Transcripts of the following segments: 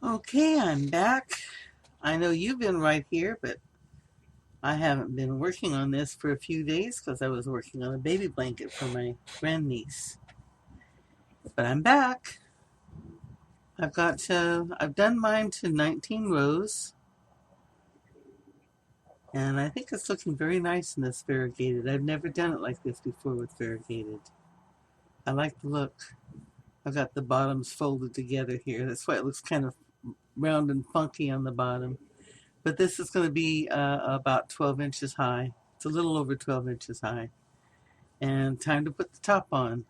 Okay, I'm back. I know you've been right here, but I haven't been working on this for a few days because I was working on a baby blanket for my grandniece. But I'm back. I've done mine to 19 rows, and I think it's looking very nice in this variegated. I've never done it like this before with variegated. I like the look. I've got the bottoms folded together here. That's why it looks kind of round and funky on the bottom. But this is going to be about 12 inches high. It's a little over 12 inches high. And time to put the top on.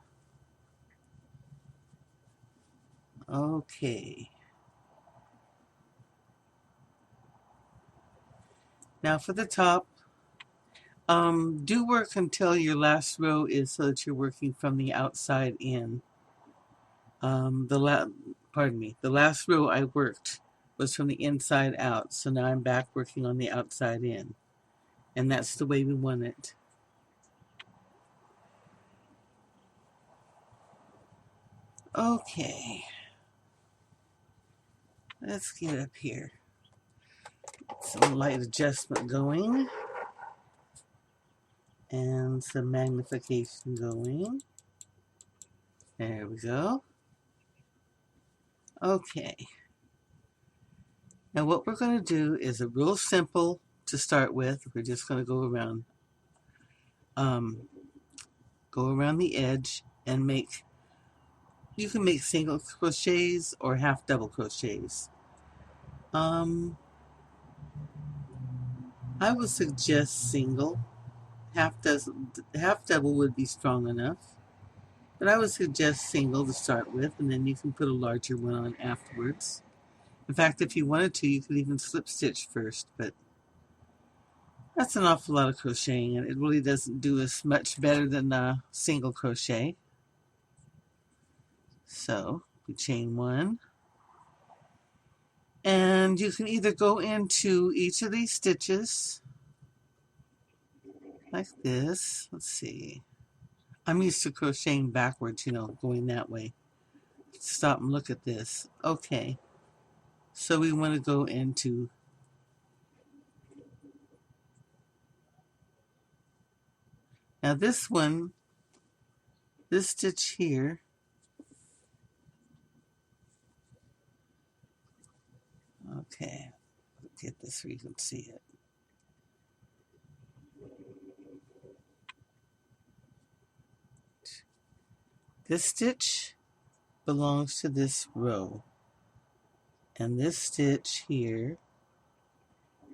Okay. Now for the top, do work until your last row is so that you're working from the outside in. The last row I worked was from the inside out, so now I'm back working on the outside in. And that's the way we want it. Okay. Let's get up here. Some light adjustment going. And some magnification going. There we go. Okay. Now what we're going to do is a real simple to start with. We're just going to go around the edge and you can make single crochets or half double crochets. I would suggest single. Half double would be strong enough. But I would suggest single to start with, and then you can put a larger one on afterwards. In fact, if you wanted to, you could even slip stitch first, but that's an awful lot of crocheting, and it really doesn't do us much better than a single crochet. So we chain one, and you can either go into each of these stitches like this. Let's see. I'm used to crocheting backwards, going that way. Stop and look at this. Okay. So we want to go into now this stitch here, okay, get this where you can see it. This stitch belongs to this row, and this stitch here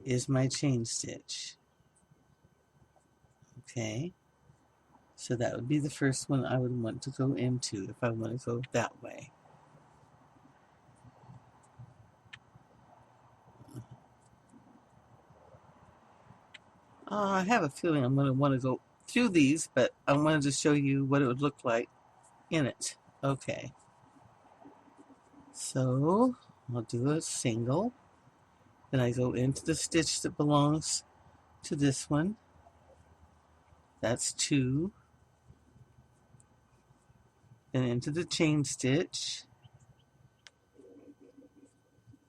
is my chain stitch. Okay, so that would be the first one I would want to go into if I want to go that way. I have a feeling I'm going to want to go through these, but I wanted to show you what it would look like in it. Okay, so I'll do a single, then I go into the stitch that belongs to this one. That's 2. Then into the chain stitch.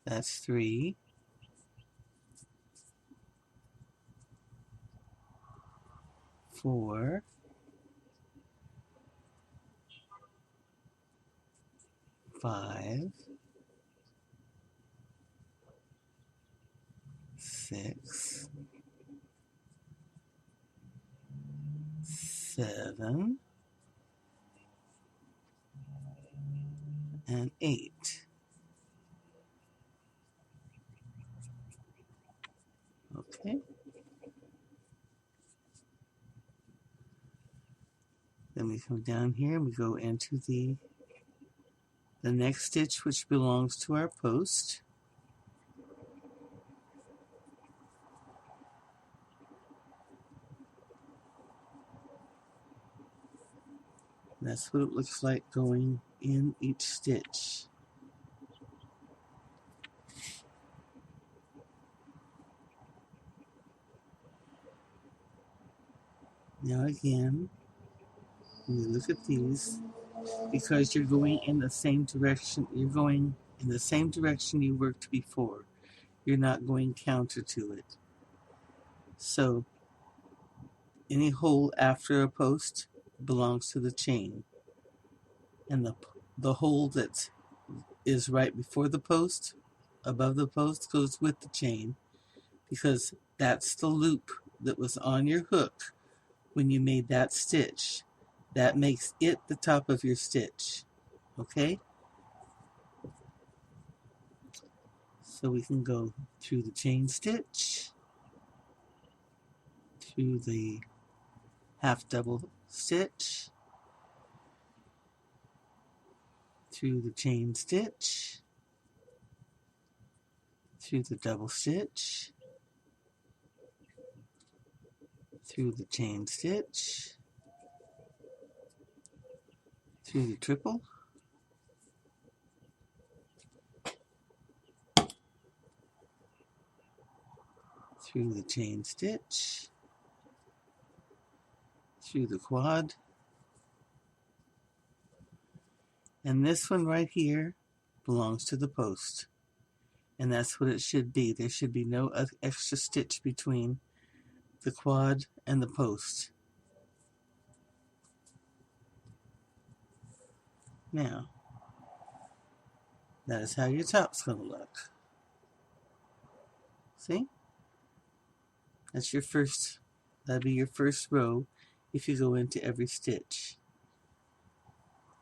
That's 3. 4. 5. 6. 7. And 8. Okay. Then we come down here and we go into the next stitch, which belongs to our post. That's what it looks like going in each stitch. Now again, when you look at these, because you're going in the same direction, you're going in the same direction you worked before. You're not going counter to it. So any hole after a post belongs to the chain, and the hole that is right before the post, above the post, goes with the chain, because that's the loop that was on your hook when you made that stitch. That makes it the top of your stitch. Okay? So we can go through the chain stitch, through the half double stitch, through the chain stitch, through the double stitch, through the chain stitch, through the triple, through the chain stitch, through the quad, and this one right here belongs to the post, and that's what it should be. There should be no extra stitch between the quad and the post. Now, that is how your top's going to look. See? That's your first, that'll be your first row if you go into every stitch.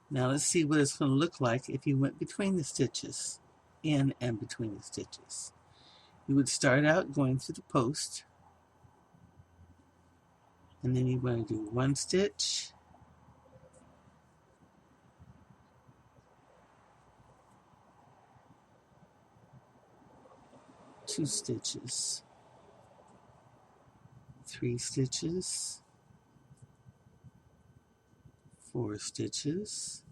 Now let's see what it's going to look like if you went between the stitches, in and between the stitches. You would start out going through the post, and then you want to do one stitch, two stitches, three stitches, four stitches,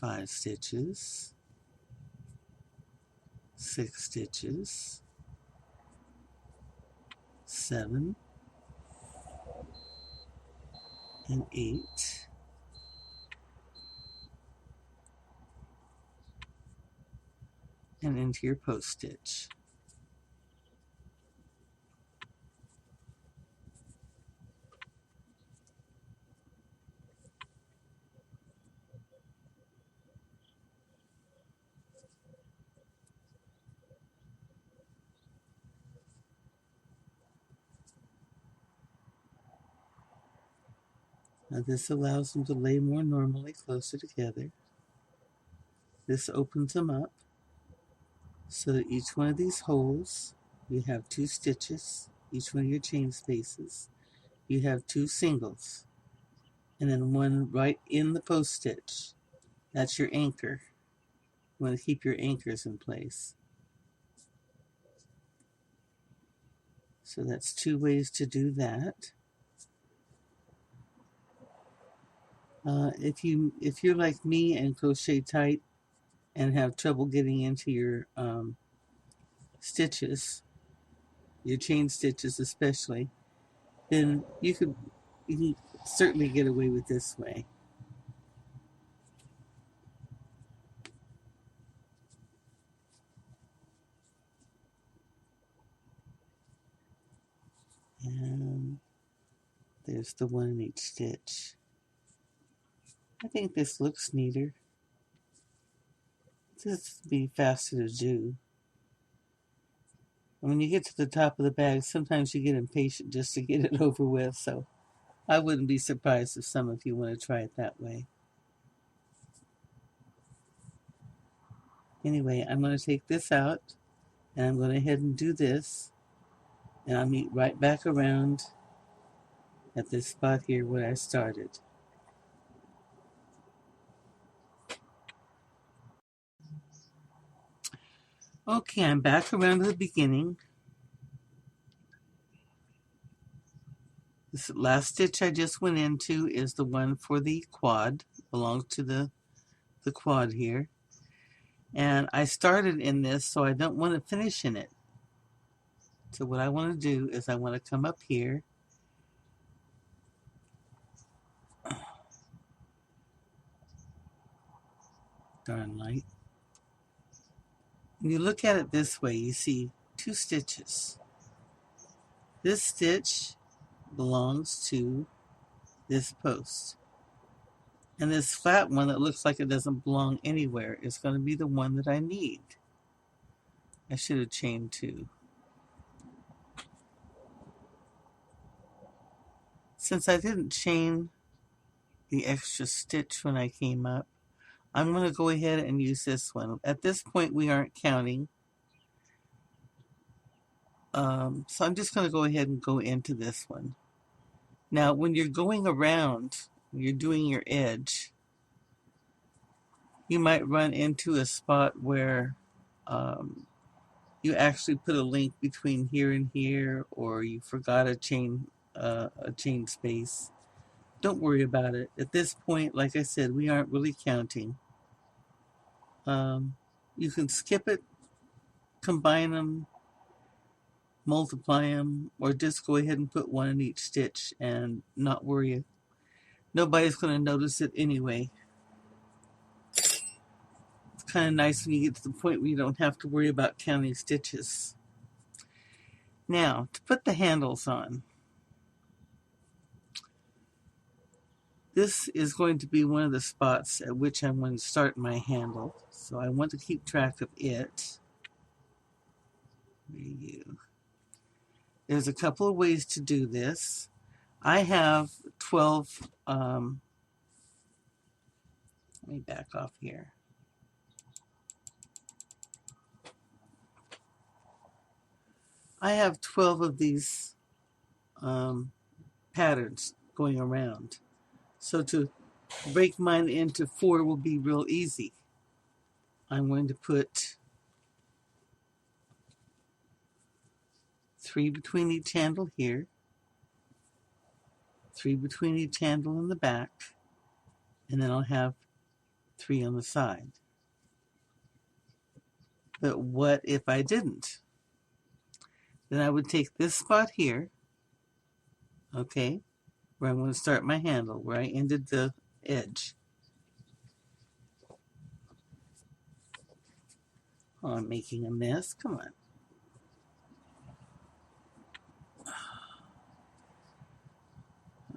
five stitches, six stitches, 7 and 8, and into your post stitch. Now this allows them to lay more normally, closer together. This opens them up so that each one of these holes, you have 2 stitches, each one of your chain spaces. You have 2 singles, and then one right in the post stitch. That's your anchor. You want to keep your anchors in place. So that's 2 ways to do that. If you're like me and crochet tight and have trouble getting into your stitches, your chain stitches especially, then you can certainly get away with this way. And there's the one in each stitch. I think this looks neater. This would be faster to do. And when you get to the top of the bag, sometimes you get impatient just to get it over with, so I wouldn't be surprised if some of you want to try it that way. Anyway, I'm going to take this out, and I'm going to head and do this, and I'll meet right back around at this spot here where I started. Okay, I'm back around to the beginning. This last stitch I just went into is the one for the quad, belongs to the quad here. And I started in this, so I don't want to finish in it. So what I want to do is I want to come up here darn light. When you look at it this way, you see 2 stitches. This stitch belongs to this post. And this flat one that looks like it doesn't belong anywhere is going to be the one that I need. I should have chained 2. Since I didn't chain the extra stitch when I came up, I'm going to go ahead and use this one. At this point, we aren't counting. So I'm just going to go ahead and go into this one. Now, when you're going around, you're doing your edge, you might run into a spot where you actually put a link between here and here, or you forgot a chain space. Don't worry about it. At this point, like I said, we aren't really counting. You can skip it, combine them, multiply them, or just go ahead and put 1 in each stitch and not worry. Nobody's going to notice it anyway. It's kind of nice when you get to the point where you don't have to worry about counting stitches. Now, to put the handles on, this is going to be one of the spots at which I'm going to start my handle. So I want to keep track of it. There's a couple of ways to do this. I have 12, let me back off here. I have 12 of these patterns going around. So to break mine into 4 will be real easy. I'm going to put 3 between each handle here, 3 between each handle in the back, and then I'll have 3 on the side. But what if I didn't? Then I would take this spot here, okay, where I'm going to start my handle, where I ended the edge. Oh, I'm making a mess. Come on.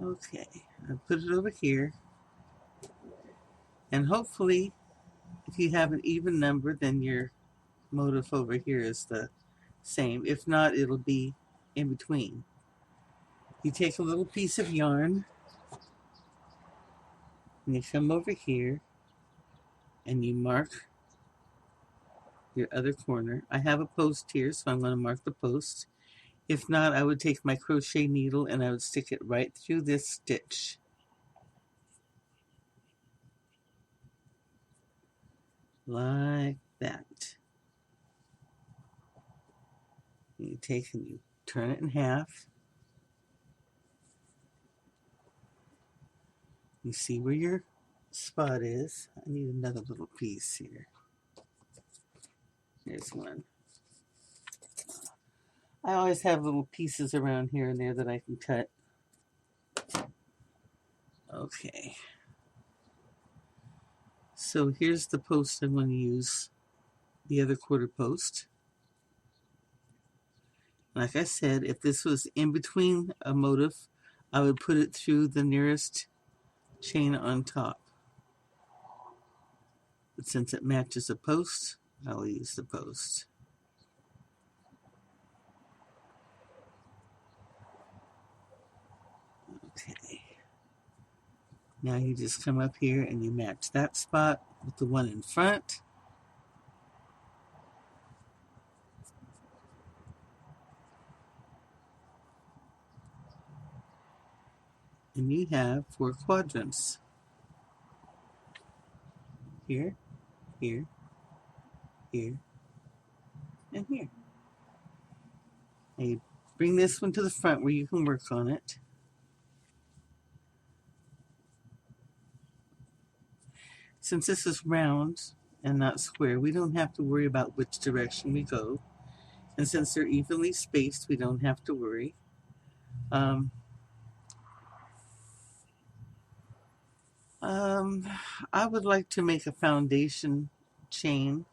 Okay, I put it over here. And hopefully, if you have an even number, then your motif over here is the same. If not, it'll be in between. You take a little piece of yarn, and you come over here, and you mark your other corner. I have a post here, so I'm going to mark the post. If not, I would take my crochet needle and I would stick it right through this stitch. Like that. You take and you turn it in half. You see where your spot is. I need another little piece here. Here's one. I always have little pieces around here and there that I can cut. Okay. So here's the post I'm going to use, the other quarter post. Like I said, if this was in between a motif, I would put it through the nearest chain on top. But since it matches a post, I will use the post. Okay. Now you just come up here and you match that spot with the one in front. And you have 4 quadrants. Here, here, here, and here. And you bring this one to the front where you can work on it. Since this is round and not square, we don't have to worry about which direction we go. And since they're evenly spaced, we don't have to worry. Um, I would like to make a foundation chain,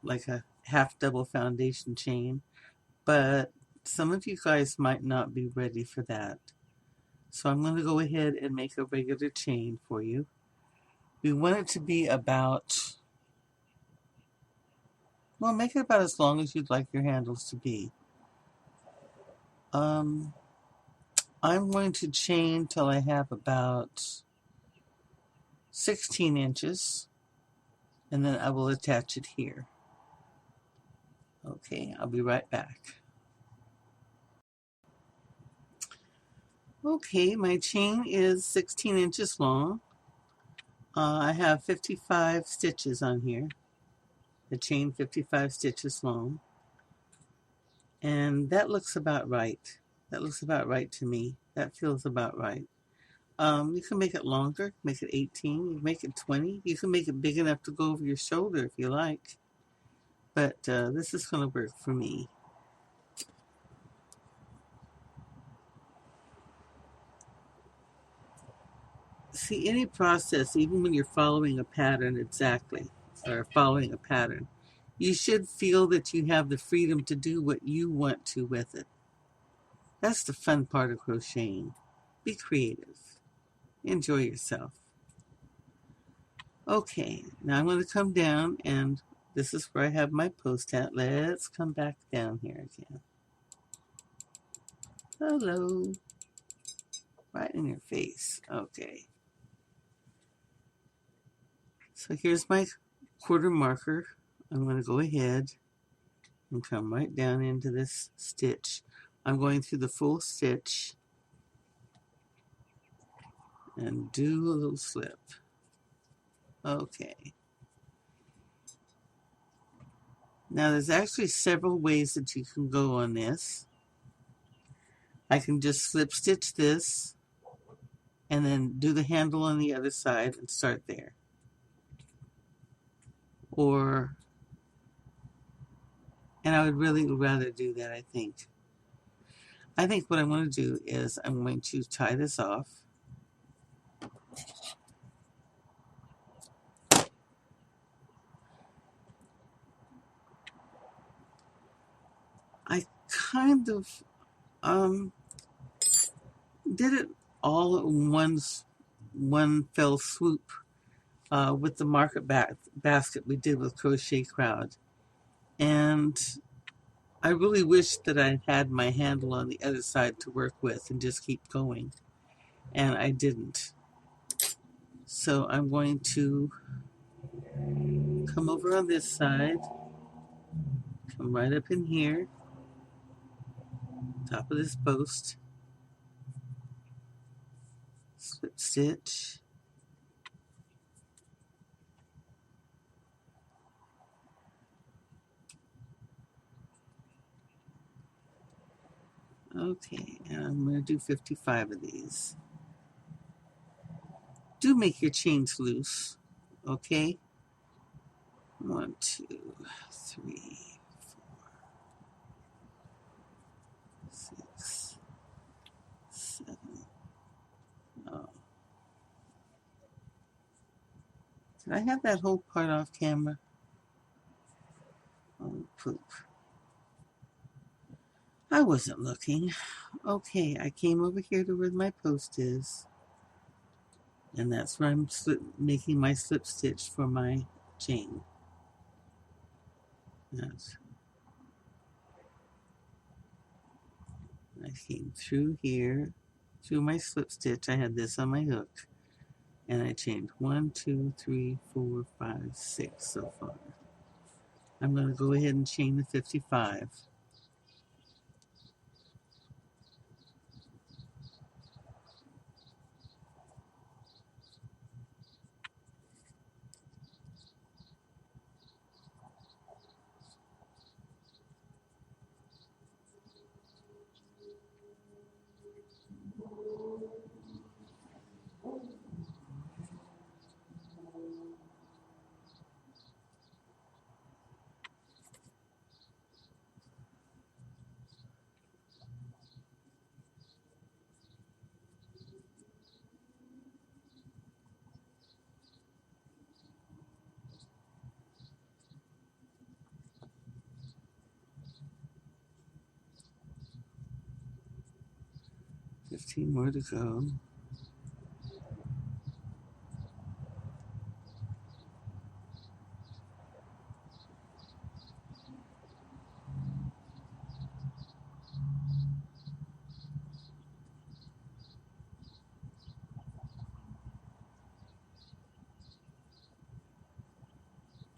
like a half double foundation chain, but some of you guys might not be ready for that. So I'm going to go ahead and make a regular chain for you. We want it to be about, well, make it about as long as you'd like your handles to be. I'm going to chain till I have about 16 inches, and then I will attach it here. Okay, I'll be right back. Okay, my chain is 16 inches long. I have 55 stitches on here. The chain 55 stitches long. And that looks about right. That looks about right to me. That feels about right. You can make it longer, make it 18, you can make it 20. You can make it big enough to go over your shoulder if you like. But this is going to work for me. See, any process, even when you're following a pattern exactly, or following a pattern, you should feel that you have the freedom to do what you want to with it. That's the fun part of crocheting. Be creative. Enjoy yourself. Okay, now I'm going to come down, and this is where I have my post at. Let's come back down here again. Hello. Right in your face. Okay. So here's my quarter marker. I'm going to go ahead and come right down into this stitch. I'm going through the full stitch and do a little slip. Okay. Now there's actually several ways that you can go on this. I can just slip stitch this and then do the handle on the other side and start there. Or, and I would really rather do that, I think. I think what I'm going to do is I'm going to tie this off. I kind of did it all at one fell swoop with the market basket we did with Crochet Crowd. And I really wish that I had my handle on the other side to work with and just keep going. And I didn't. So I'm going to come over on this side, come right up in here, top of this post, slip stitch, okay, and I'm going to do 55 of these. Do make your chains loose, okay? 1, 2, 3, 4, 6, 7. Oh. Did I have that whole part off camera? Oh, poop. I wasn't looking. Okay, I came over here to where my post is. And that's where I'm making my slip stitch for my chain. That's, I came through here, through my slip stitch. I had this on my hook. And I chained 1, 2, 3, 4, 5, 6 so far. I'm going to go ahead and chain the 55. 15 more to go.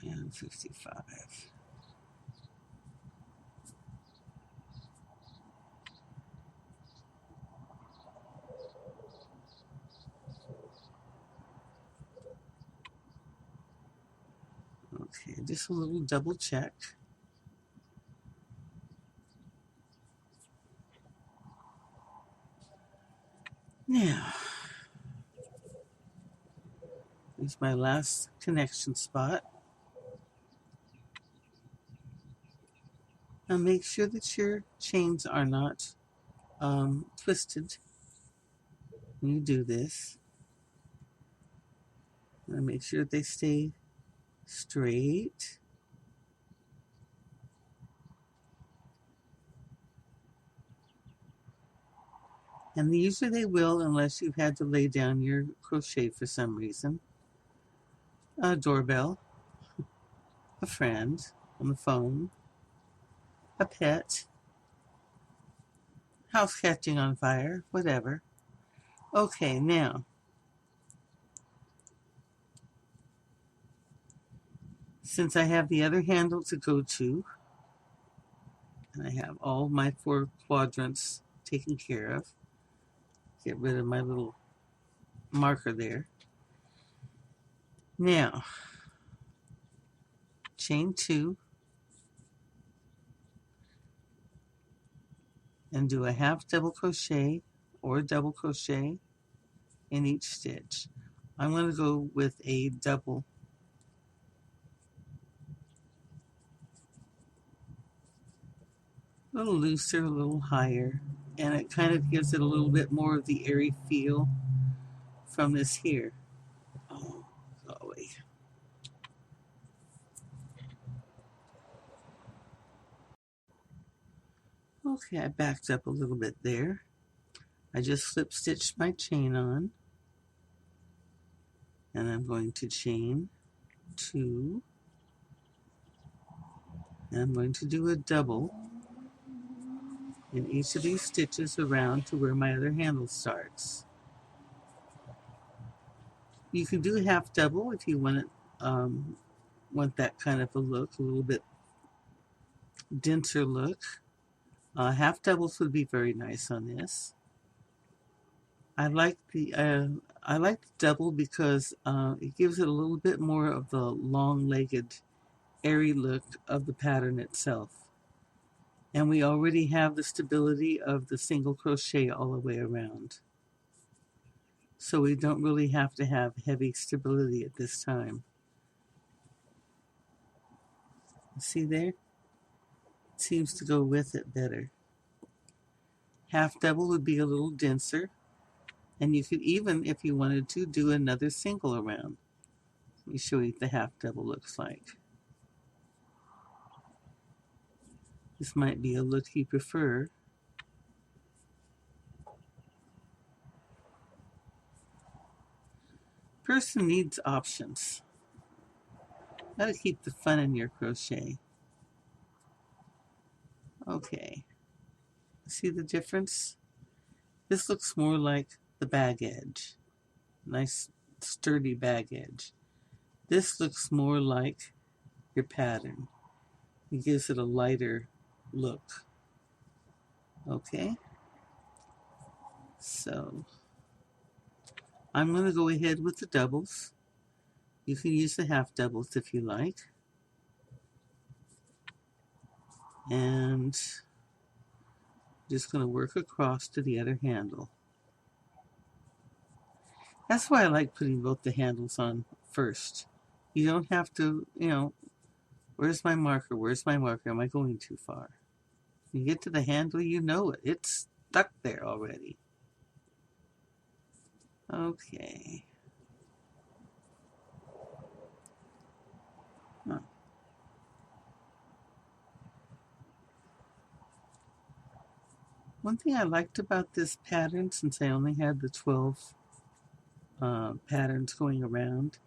And 55. Okay, just a little double check. Now, here's my last connection spot. Now make sure that your chains are not twisted when you do this. And make sure they stay straight. And usually they will, unless you've had to lay down your crochet for some reason. A doorbell, a friend on the phone, a pet, house catching on fire, whatever. Okay, now, since I have the other handle to go to, and I have all my 4 quadrants taken care of, get rid of my little marker there. Now, chain 2 and do a half double crochet or a double crochet in each stitch. I'm going to go with a double. A little looser, a little higher, and it kind of gives it a little bit more of the airy feel from this here. Oh, golly. Okay, I backed up a little bit there. I just slip stitched my chain on, and I'm going to chain 2, and I'm going to do a double in each of these stitches around to where my other handle starts. You can do a half double if you want that kind of a look, a little bit denser look. Half doubles would be very nice on this. I like the double because it gives it a little bit more of the long-legged, airy look of the pattern itself. And we already have the stability of the single crochet all the way around. So we don't really have to have heavy stability at this time. See there? It seems to go with it better. Half double would be a little denser. And you could even, if you wanted to, do another single around. Let me show you what the half double looks like. This might be a look you prefer. Person needs options. Gotta keep the fun in your crochet. Okay. See the difference? This looks more like the bag edge. Nice sturdy bag edge. This looks more like your pattern. It gives it a lighter look. Okay? So I'm going to go ahead with the doubles. You can use the half doubles if you like. And just going to work across to the other handle. That's why I like putting both the handles on first. You don't have to, where's my marker? Where's my marker? Am I going too far? You get to the handle, you know it. It's stuck there already. Okay. Huh. One thing I liked about this pattern, since I only had the 12 patterns going around,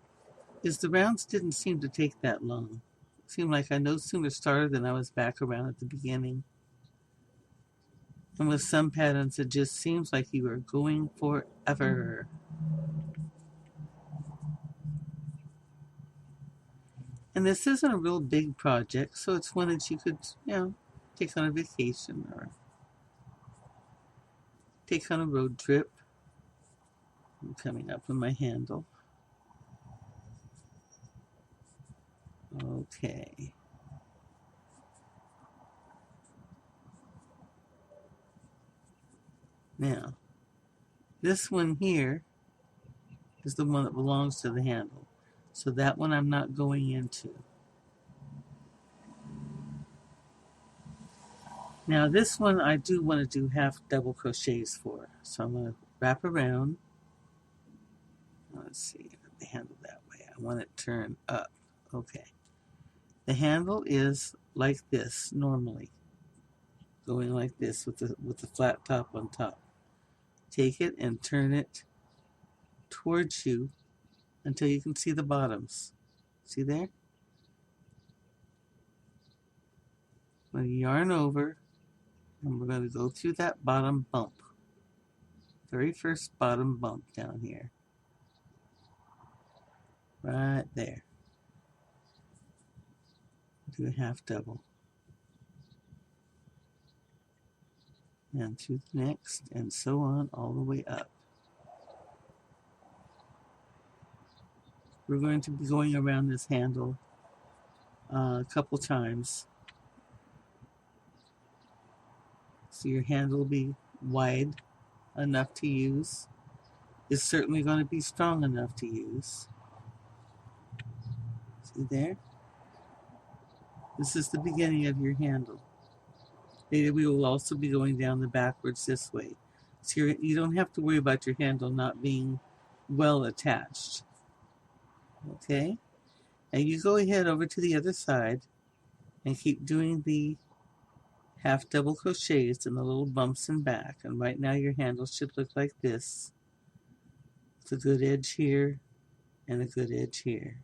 is the rounds didn't seem to take that long. It seemed like I no sooner started than I was back around at the beginning. And with some patterns, it just seems like you are going forever. And this isn't a real big project, so it's one that you could, take on a vacation or take on a road trip. I'm coming up with my handle. Okay. Now, this one here is the one that belongs to the handle. So that one I'm not going into. Now this one I do want to do half double crochets for. So I'm going to wrap around. Let's see, the handle that way. I want it turned up. Okay. The handle is like this normally. Going like this with the flat top on top. Take it and turn it towards you until you can see the bottoms. See there? I'm going to yarn over and we're going to go through that bottom bump. Very first bottom bump down here. Right there. Do a half double. And through the next, and so on all the way up. We're going to be going around this handle a couple times. So your handle will be wide enough to use. It's certainly going to be strong enough to use. See there? This is the beginning of your handle. Later we will also be going down the backwards this way. So you don't have to worry about your handle not being well attached. Okay? And you go ahead over to the other side and keep doing the half double crochets and the little bumps in back. And right now your handle should look like this. With a good edge here and a good edge here.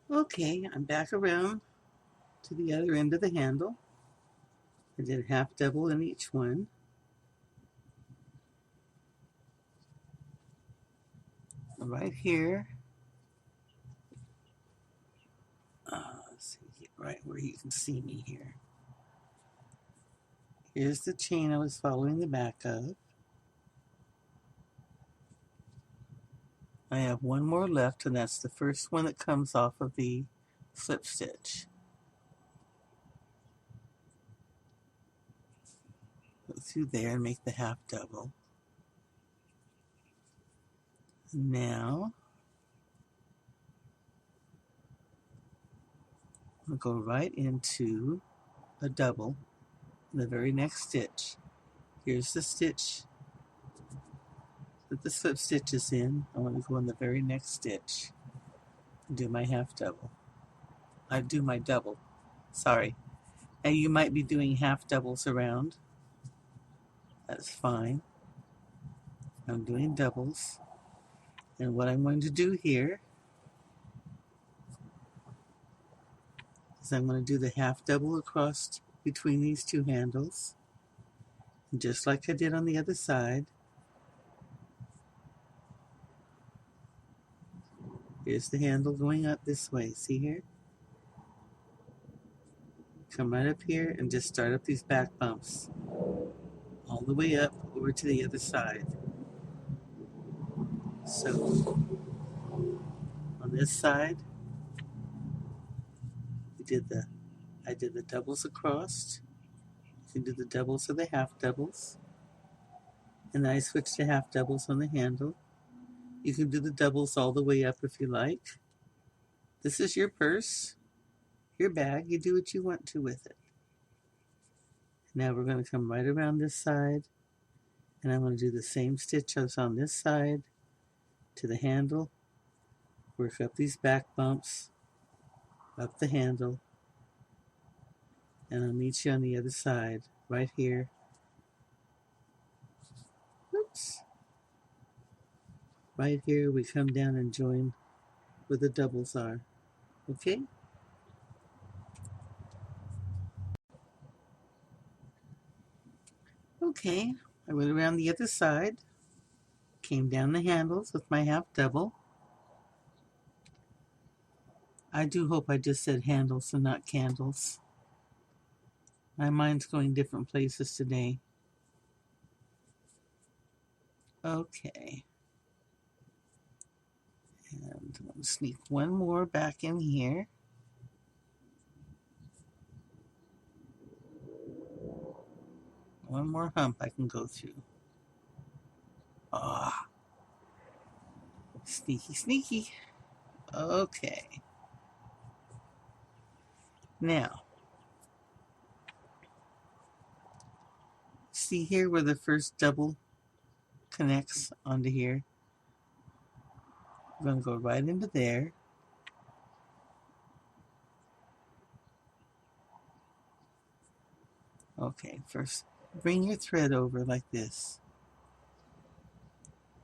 Okay, I'm back around to the other end of the handle. I did half double in each one. Right here, let's see, get right where you can see me here. Here's the chain I was following the back of. I have one more left, and that's the first one that comes off of the slip stitch. Go through there and make the half double. Now, I'll go right into a double in the very next stitch. Here's the stitch that the slip stitch is in. I want to go in the very next stitch and do my half double. I do my double, sorry. And you might be doing half doubles around. That's fine. I'm doing doubles. And what I'm going to do here is I'm going to do the half double across between these two handles. And just like I did on the other side, here's the handle going up this way. See here? Come right up here and just start up these back bumps. All the way up over to the other side. So, on this side, I did the doubles across. You can do the doubles or the half doubles. And then I switched to half doubles on the handle. You can do the doubles all the way up if you like. This is your purse, your bag. You do what you want to with it. Now we're going to come right around this side. And I'm going to do the same stitch as on this side to the handle. Work up these back bumps, up the handle, And I'll meet you on the other side, right here. Oops. Right here, we come down and join where the doubles are. Okay? Okay, I went around the other side, came down the handles with my half double. I do hope I just said handles and not candles. My mind's going different places today. Okay. And I'll sneak one more back in here. One more hump I can go through. Ah, sneaky, sneaky. Okay. Now, see here where the first double connects onto here? I'm going to go right into there. Okay, first bring your thread over like this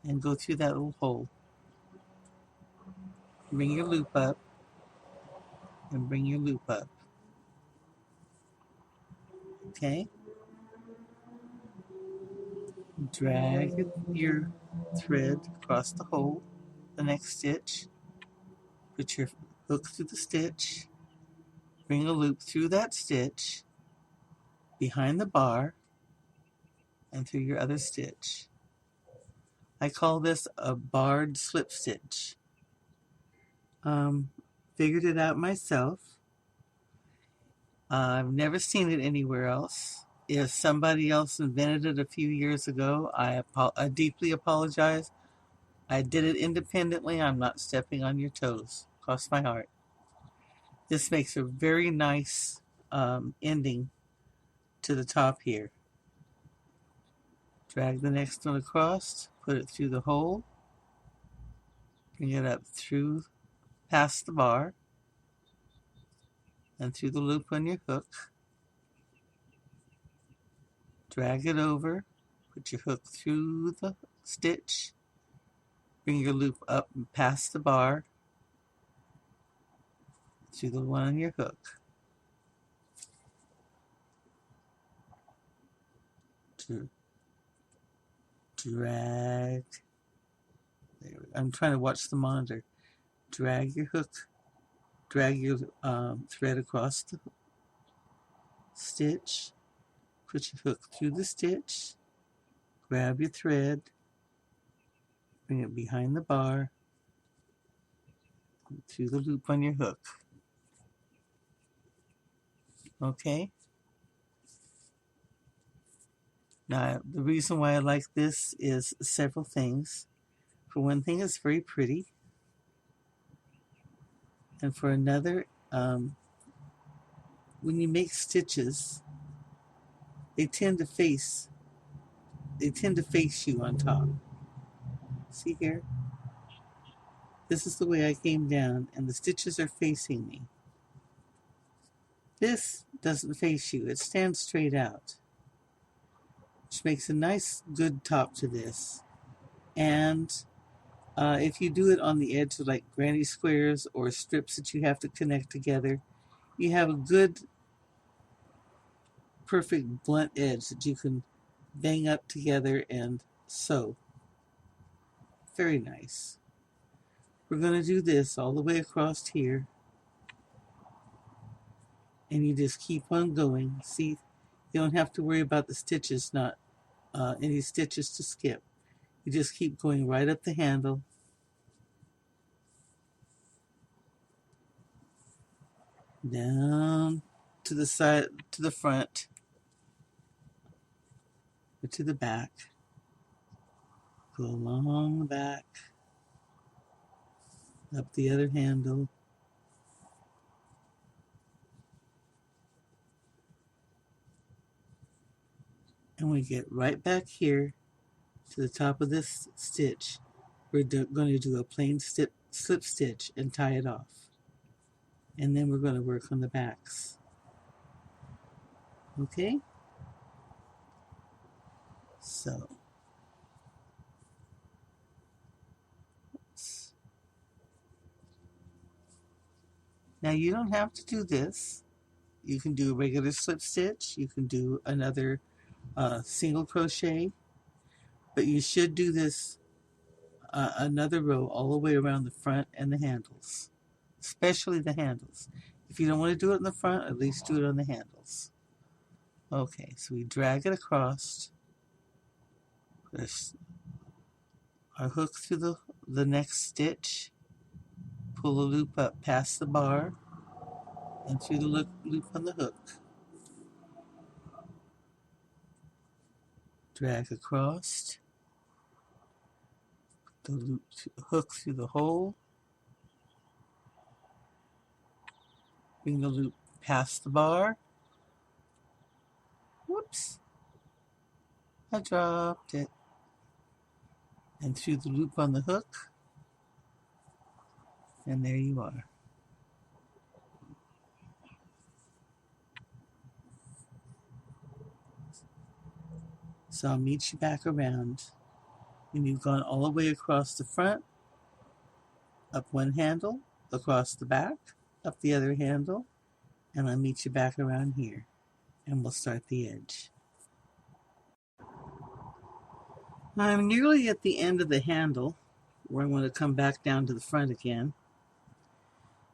and go through that little hole. Bring your loop up and bring your loop up. Okay? Drag your thread across the hole, the next stitch. Put your hook through the stitch. Bring a loop through that stitch, behind the bar, and through your other stitch. I call this a barred slip stitch. Figured it out myself. I've never seen it anywhere else. If somebody else invented it a few years ago, I deeply apologize. I did it independently. I'm not stepping on your toes. Cross my heart. This makes a very nice ending to the top here. Drag the next one across, put it through the hole, bring it up through past the bar and through the loop on your hook. Drag it over, put your hook through the stitch, bring your loop up and past the bar, through the one on your hook. Drag. I'm trying to watch the monitor. Drag your hook, drag your thread across the stitch, put your hook through the stitch, grab your thread, bring it behind the bar, through the loop on your hook. Okay? Now, the reason why I like this is several things. For one thing, it's very pretty. And for another, when you make stitches, they tend to face you on top. See here? This is the way I came down, and the stitches are facing me. This doesn't face you. It stands straight out, which makes a nice, good top to this. And if you do it on the edge of like granny squares or strips that you have to connect together, you have a good, perfect blunt edge that you can bang up together and sew. Very nice. We're going to do this all the way across here. And you just keep on going. See, you don't have to worry about the stitches, not any stitches to skip. You just keep going right up the handle. Down to the side, to the front, or to the back. Go along the back, up the other handle. And we get right back here to the top of this stitch. We're going to do a plain slip stitch and tie it off. And then we're going to work on the backs. Okay, so now you don't have to do this. You can do a regular slip stitch. You can do another single crochet, but you should do this another row all the way around the front and the handles, especially the handles. If you don't want to do it in the front, at least do it on the handles. Okay, so we drag it across, put our hook through the next stitch, pull the loop up past the bar and through the loop on the hook. Drag across, the loop, hook through the hole, bring the loop past the bar. Whoops, I dropped it. And through the loop on the hook, and there you are. So I'll meet you back around when you've gone all the way across the front, up one handle, across the back, up the other handle, and I'll meet you back around here, and we'll start the edge. I'm nearly at the end of the handle, where I want to come back down to the front again,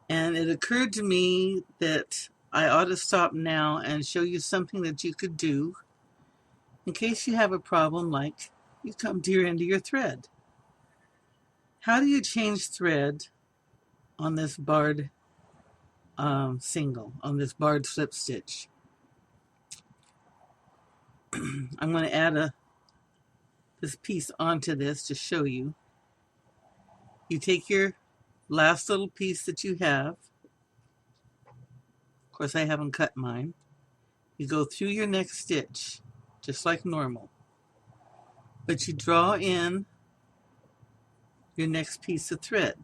and it occurred to me that I ought to stop now and show you something that you could do in case you have a problem like you come to your end of your thread. How do you change thread on this barred single, on this barred slip stitch? I'm going to add this piece onto this to show you. You take your last little piece that you have. Of course, I haven't cut mine. You go through your next stitch, just like normal. But you draw in your next piece of thread.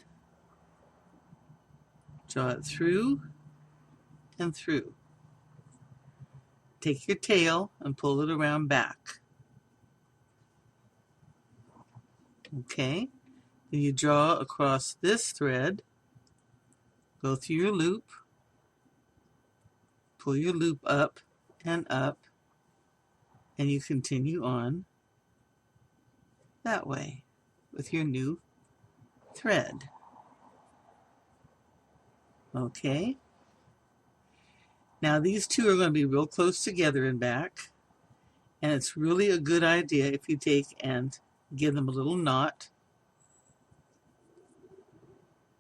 Draw it through and through. Take your tail and pull it around back. Okay, then you draw across this thread, go through your loop, pull your loop up, and you continue on that way with your new thread. Okay, now these two are going to be real close together and back, and it's really a good idea if you take and give them a little knot.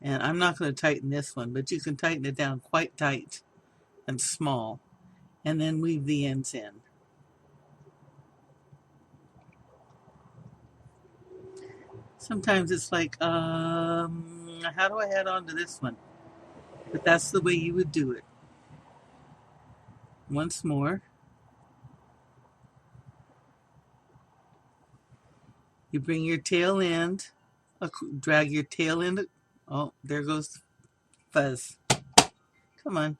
And I'm not going to tighten this one, but you can tighten it down quite tight and small, and then weave the ends in. Sometimes it's like, how do I head on to this one? But that's the way you would do it. Once more, you bring your tail end, drag your tail end. Oh, there goes the fuzz. Come on.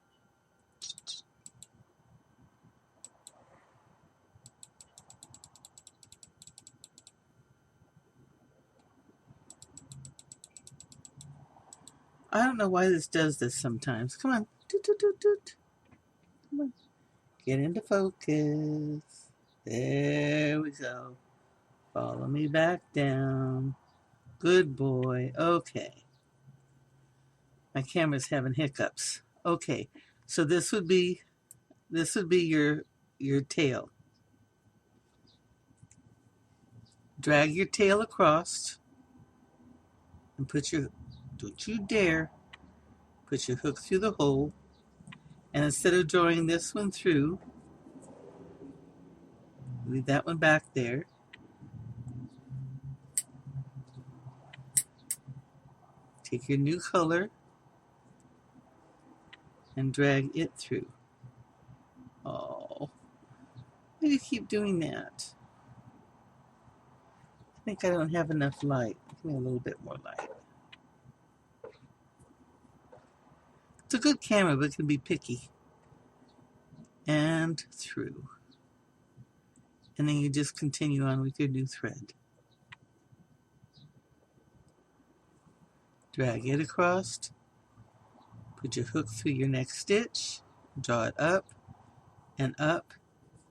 I don't know why this does this sometimes. Come on. Toot, toot, toot, toot. Come on. Get into focus. There we go. Follow me back down. Good boy. Okay. My camera's having hiccups. Okay. So this would be your tail. Drag your tail across and don't you dare put your hook through the hole, and instead of drawing this one through, leave that one back there. Take your new color and drag it through. Oh, why do you keep doing that? I think I don't have enough light. Give me a little bit more light. It's a good camera, but it can be picky. and through. And then you just continue on with your new thread. Drag it across, put your hook through your next stitch, draw it up, and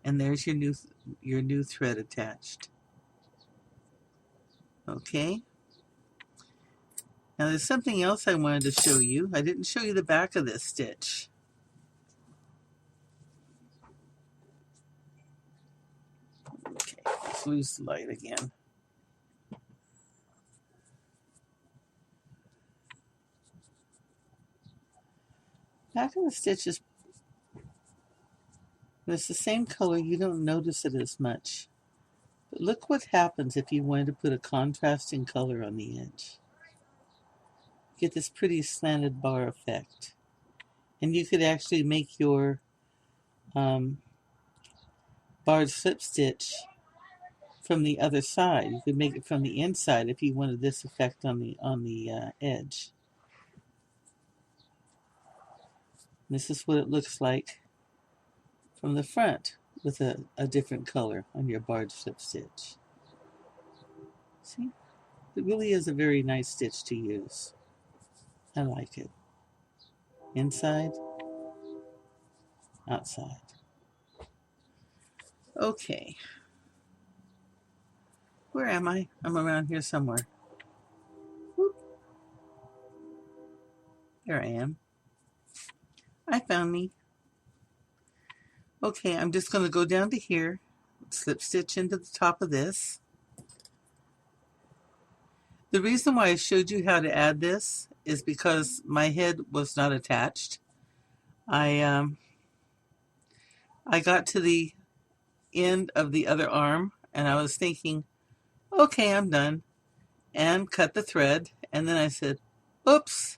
there's your new thread attached. Okay. Now there's something else I wanted to show you. I didn't show you the back of this stitch. Okay, let's lose the light again. Back of the stitch is, when it's the same color, you don't notice it as much. But look what happens if you wanted to put a contrasting color on the edge. Get this pretty slanted bar effect. And you could actually make your barred slip stitch from the other side. You could make it from the inside if you wanted this effect on the edge. This is what it looks like from the front with a different color on your barred slip stitch. See? It really is a very nice stitch to use. I like it. Inside, outside. Okay. Where am I? I'm around here somewhere. Whoop. There I am. I found me. Okay, I'm just going to go down to here, slip stitch into the top of this. The reason why I showed you how to add this is because my head was not attached. I got to the end of the other arm and I was thinking, okay, I'm done, and cut the thread, and then I said, oops,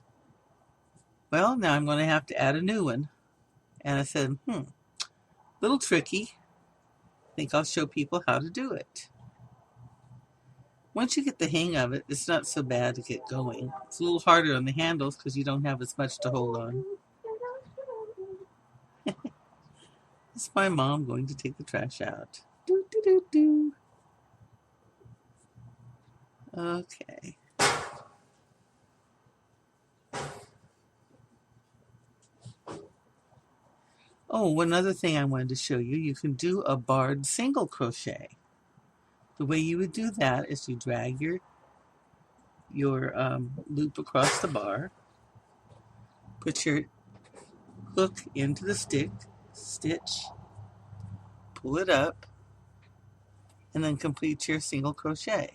well, now I'm going to have to add a new one. And I said, little tricky. I think I'll show people how to do it. Once you get the hang of it, it's not so bad to get going. It's a little harder on the handles because you don't have as much to hold on. It's my mom going to take the trash out. Do, do, do, do. Okay. Oh, one other thing I wanted to show you. You can do a barred single crochet. The way you would do that is you drag your loop across the bar, put your hook into the stitch, pull it up, and then complete your single crochet.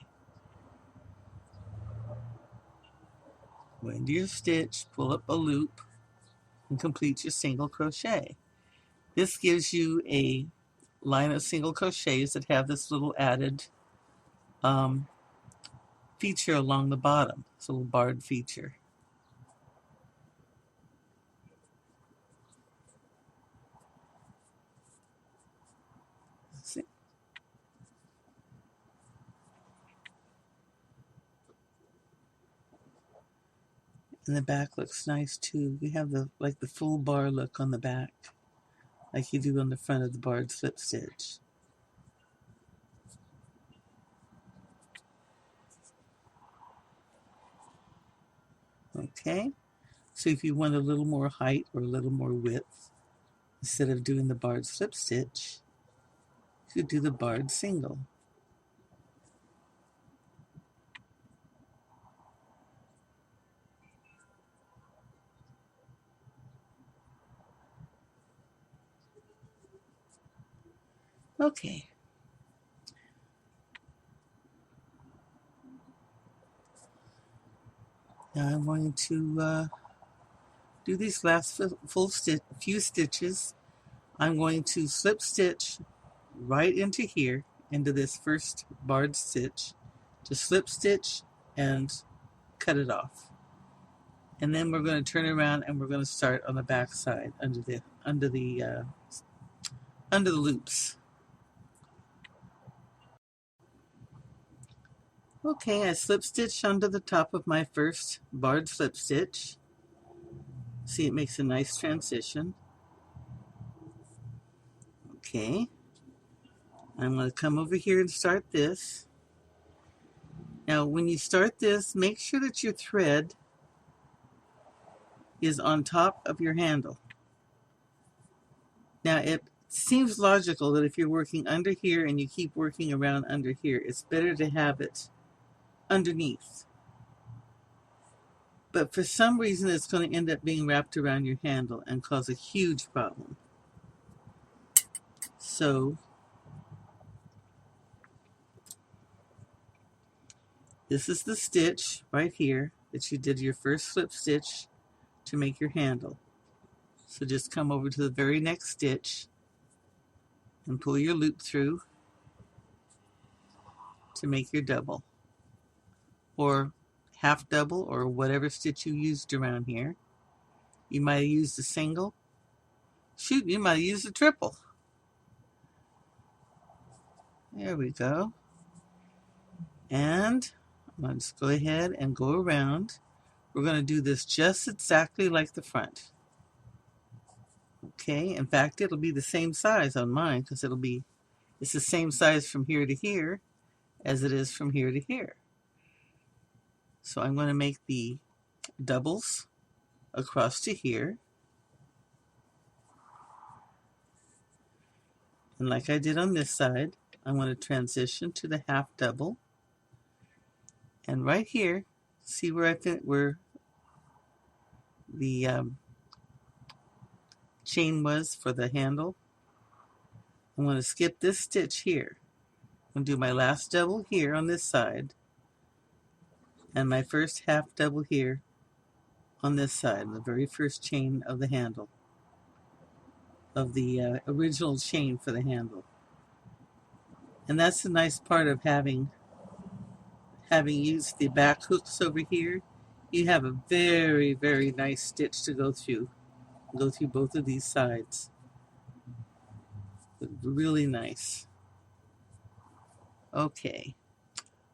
Go into your stitch, pull up a loop, and complete your single crochet. This gives you a line of single crochets that have this little added feature along the bottom, this little barred feature. See? And the back looks nice too. You have the full bar look on the back, like you do on the front of the barred slip stitch. Okay, so if you want a little more height or a little more width, instead of doing the barred slip stitch, you could do the barred single. Okay. Now I'm going to do these last few stitches. I'm going to slip stitch right into here, into this first barred stitch, to slip stitch and cut it off. And then we're going to turn around and we're going to start on the back side under the loops. Okay, I slip stitch under the top of my first barred slip stitch. See, it makes a nice transition. Okay, I'm going to come over here and start this. Now when you start this, make sure that your thread is on top of your handle. Now it seems logical that if you're working under here and you keep working around under here, it's better to have it underneath. But for some reason it's going to end up being wrapped around your handle and cause a huge problem. So this is the stitch right here that you did your first slip stitch to make your handle. So just come over to the very next stitch and pull your loop through to make your double, or half double, or whatever stitch you used around here. You might have used a single. Shoot, you might have used a triple. There we go. And I'm going to just go ahead and go around. We're going to do this just exactly like the front. Okay, in fact, it'll be the same size on mine because it's the same size from here to here as it is from here to here. So I'm going to make the doubles across to here. And like I did on this side, I'm going to transition to the half double. And right here, see where where the chain was for the handle? I'm going to skip this stitch here. I'm going to do my last double here on this side and my first half double here on this side, the very first chain of the handle, of the original chain for the handle. And that's the nice part of having used the back hooks over here. You have a very, very nice stitch to go through both of these sides. Really nice. Okay,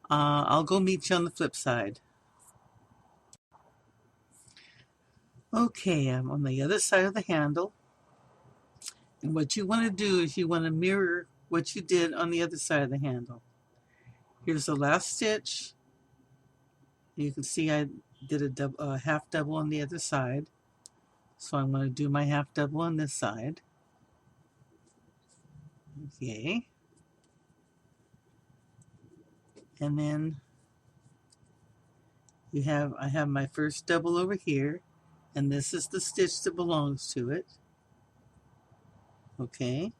I'll go meet you on the flip side. Okay, I'm on the other side of the handle. And what you want to do is you want to mirror what you did on the other side of the handle. Here's the last stitch. You can see I did a half double on the other side. So I'm going to do my half double on this side. Okay. And then I have my first double over here, and this is the stitch that belongs to it. Okay.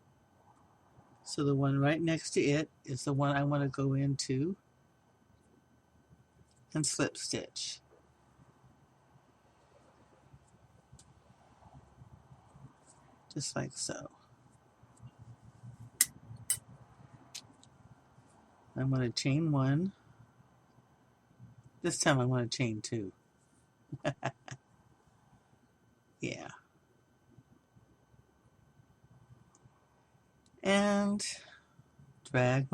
So the one right next to it is the one I want to go into and slip stitch. Just like so. I'm going to chain one. This time I'm going to chain two. Yeah. And drag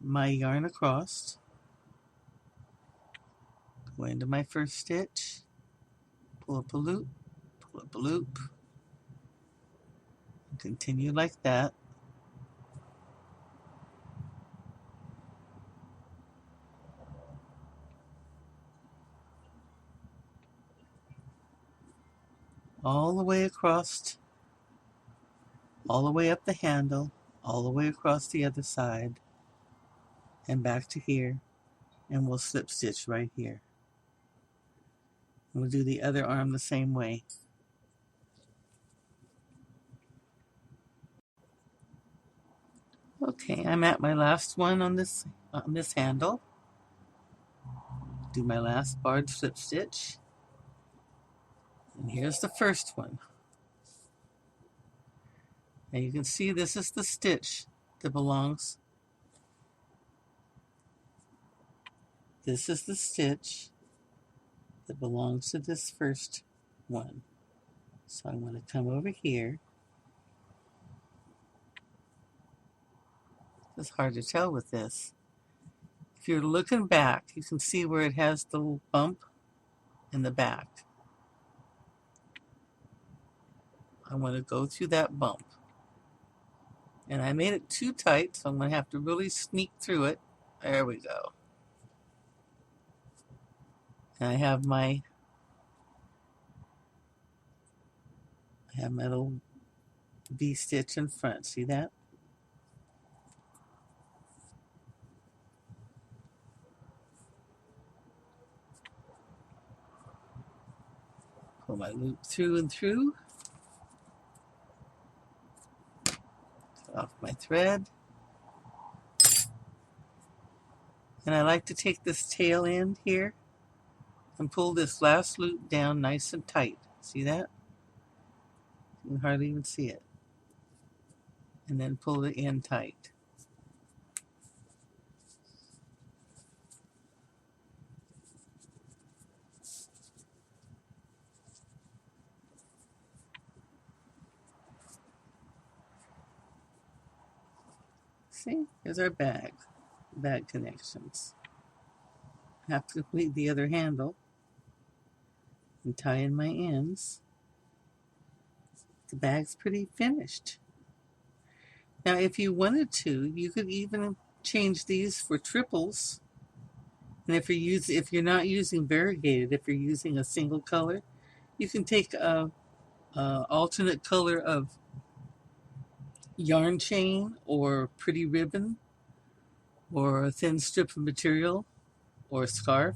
my yarn across. Go into my first stitch. Pull up a loop. Pull up a loop. Continue like that. All the way across, all the way up the handle, all the way across the other side, and back to here, and we'll slip stitch right here. And we'll do the other arm the same way. Okay, I'm at my last one on this handle. Do my last barred slip stitch. And here's the first one. Now you can see this is the stitch that belongs. This is the stitch that belongs to this first one. So I'm going to come over here. It's hard to tell with this. If you're looking back, you can see where it has the little bump in the back. I want to go through that bump. And I made it too tight, so I'm going to have to really sneak through it. There we go. And I have my little V-stitch in front. See that? Pull my loop through and through. Cut off my thread. And I like to take this tail end here and pull this last loop down nice and tight. See that? You can hardly even see it. And then pull the end tight. See? Here's our bag connections. I have to complete the other handle and tie in my ends. The bag's pretty finished. Now, if you wanted to, you could even change these for triples. And if you're not using variegated, if you're using a single color, you can take a alternate color of yarn chain or pretty ribbon or a thin strip of material or a scarf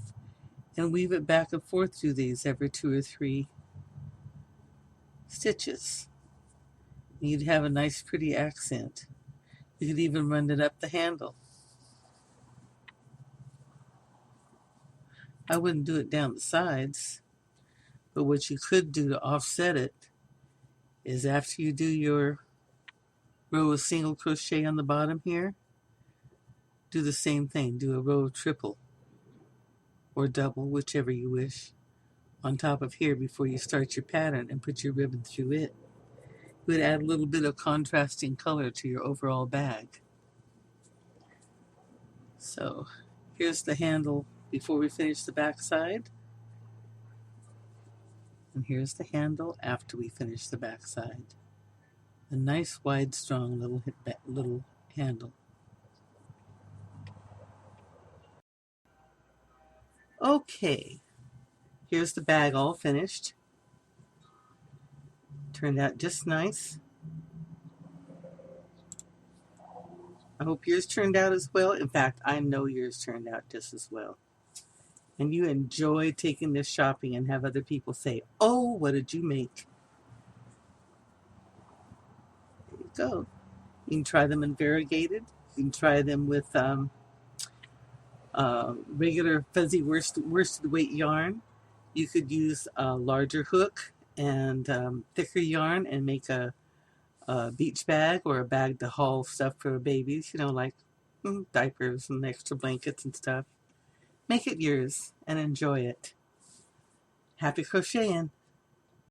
and weave it back and forth through these every 2 or 3 stitches. You'd have a nice pretty accent. You could even run it up the handle. I wouldn't do it down the sides, but what you could do to offset it is after you do your row of single crochet on the bottom here, do the same thing. Do a row of triple or double, whichever you wish, on top of here before you start your pattern and put your ribbon through it. It would add a little bit of contrasting color to your overall bag. So here's the handle before we finish the back side. And here's the handle after we finish the back side. A nice, wide, strong little handle. Okay, here's the bag all finished. Turned out just nice. I hope yours turned out as well. In fact, I know yours turned out just as well. And you enjoy taking this shopping and have other people say, "Oh, what did you make?" There you go. You can try them in variegated. You can try them with regular fuzzy worsted weight yarn. You could use a larger hook and thicker yarn and make a beach bag or a bag to haul stuff for babies, like diapers and extra blankets and stuff. Make it yours and enjoy it. Happy crocheting!